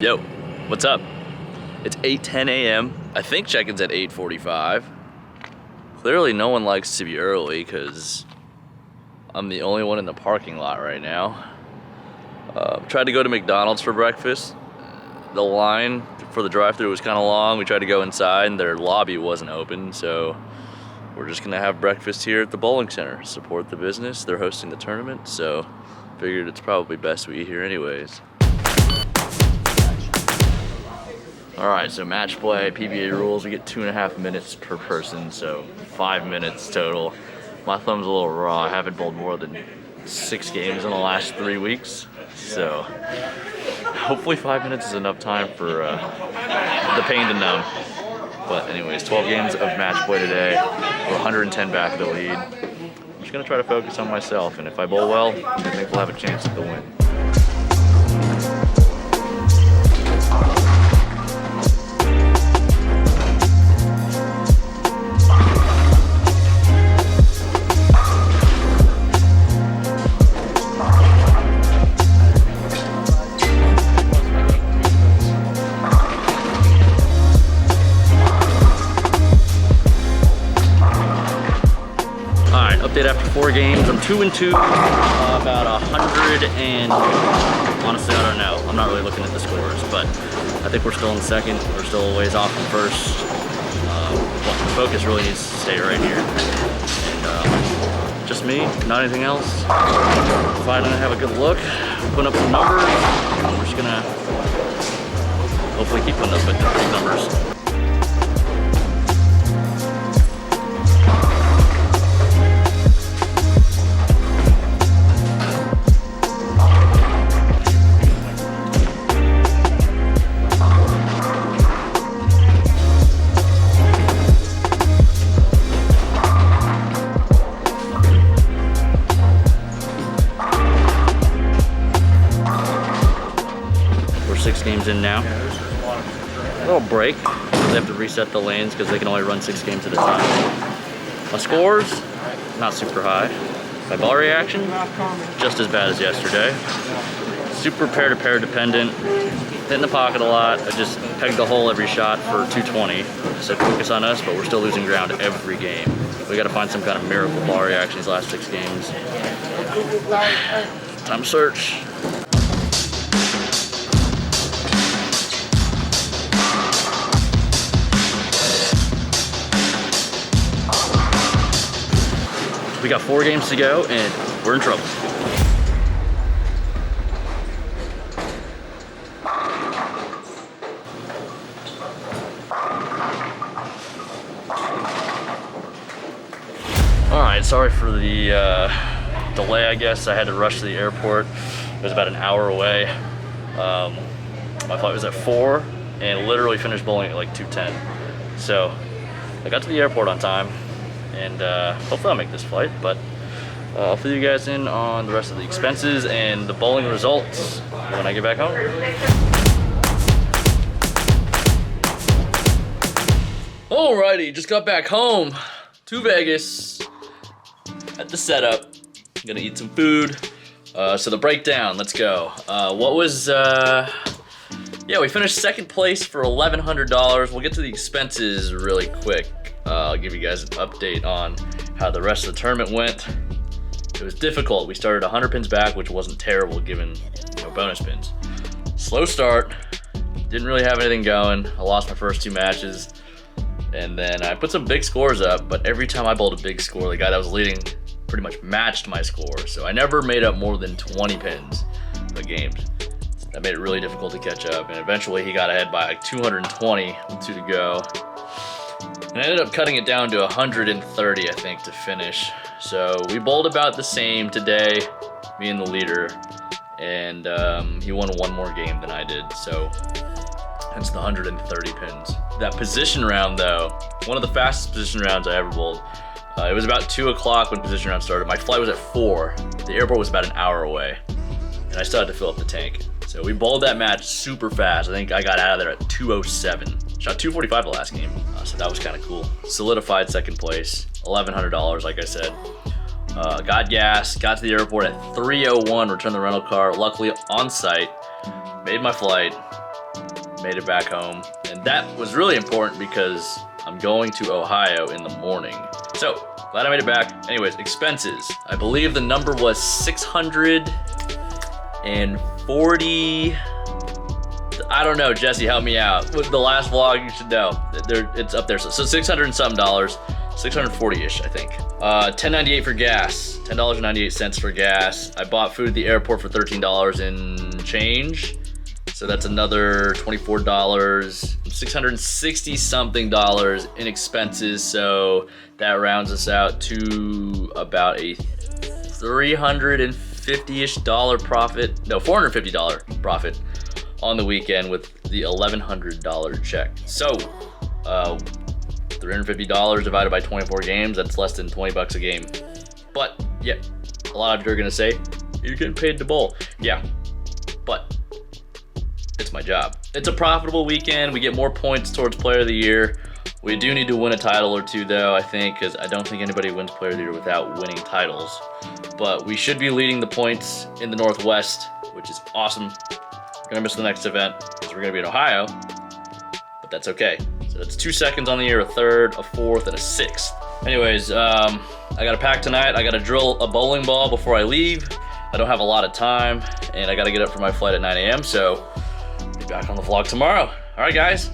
Yo, what's up? It's 8:10 a.m. I think check-in's at 8:45. Clearly no one likes to be early because I'm the only one in the parking lot right now. Tried to go to McDonald's for breakfast. The line for the drive-thru was kind of long. We tried to go inside and their lobby wasn't open, so we're just gonna have breakfast here at the bowling center. Support the business. They're hosting the tournament, so figured it's probably best we eat here anyways. All right, so match play, PBA rules, we get 2.5 minutes per person, so 5 minutes total. My thumb's a little raw. I haven't bowled more than 6 games in the last 3 weeks, so hopefully 5 minutes is enough time for the pain to numb. But anyways, 12 games of match play today. We're 110 back of the lead. I'm just gonna try to focus on myself, and if I bowl well, I think we'll have a chance at the win. Update after 4 games. I'm 2-2, about 100 and honestly I don't know. I'm not really looking at the scores, but I think we're still in second. We're still a ways off from first. But the focus really needs to stay right here. And just me, not anything else. If I don't have a good look, putting up some numbers, we're just gonna hopefully keep putting up good numbers. We're 6 games in now. A little break. They have to reset the lanes because they can only run 6 games at a time. My scores, not super high. My ball reaction, just as bad as yesterday. Super pair-to-pair dependent. Hitting the pocket a lot. I just pegged the hole every shot for 220. I said focus on us, but we're still losing ground every game. We got to find some kind of miracle ball reaction these last 6 games. Time to search. We got 4 games to go and we're in trouble. All right, sorry for the delay, I guess. I had to rush to the airport. It was about an hour away. My flight was at 4 and literally finished bowling at like 2:10. So I got to the airport on time. And hopefully I'll make this flight, but I'll fill you guys in on the rest of the expenses and the bowling results when I get back home. Alrighty, just got back home to Vegas at the setup. Gonna eat some food. So the breakdown, let's go. Yeah, we finished 2nd place for $1,100. We'll get to the expenses really quick. I'll give you guys an update on how the rest of the tournament went. It was difficult. We started 100 pins back, which wasn't terrible given bonus pins. Slow start, didn't really have anything going. I lost my first 2 matches, and then I put some big scores up, but every time I bowled a big score, the guy that was leading pretty much matched my score, so I never made up more than 20 pins a game. That made it really difficult to catch up, and eventually he got ahead by like 220 with 2 to go. And I ended up cutting it down to 130, I think, to finish. So we bowled about the same today, me and the leader, and he won 1 more game than I did, so hence the 130 pins. That position round, though, one of the fastest position rounds I ever bowled. It was about 2 o'clock when position round started. My flight was at 4. The airport was about an hour away, and I still had to fill up the tank. So we bowled that match super fast. I think I got out of there at 2:07. Shot 245 the last game, so that was kind of cool. Solidified 2nd place, $1,100, like I said. Got gas, got to the airport at 3:01, returned the rental car, luckily on site, made my flight, made it back home. And that was really important because I'm going to Ohio in the morning. So, glad I made it back. Anyways, expenses. I believe the number was 640. I don't know, Jesse, help me out. With the last vlog, you should know. It's up there. So $600 and some dollars. 640-ish, I think. $10.98 for gas. $10.98 for gas. I bought food at the airport for $13 and change. So that's another $24. $660 something in expenses. So that rounds us out to about a $350-ish profit. No, $450 profit on the weekend with the $1,100 check. So, $350 divided by 24 games, that's less than 20 bucks a game. But, yeah, a lot of you are gonna say, you're getting paid to bowl. Yeah, but it's my job. It's a profitable weekend. We get more points towards player of the year. We do need to win a title or two though, I think, because I don't think anybody wins player of the year without winning titles. But we should be leading the points in the Northwest, which is awesome. Gonna miss the next event because we're gonna be in Ohio, but that's okay. So that's 2 seconds on the year, a third, a fourth, and a sixth. Anyways, I gotta pack tonight. I gotta drill a bowling ball before I leave. I don't have a lot of time, and I gotta get up for my flight at 9 a.m. So, be back on the vlog tomorrow. All right, guys.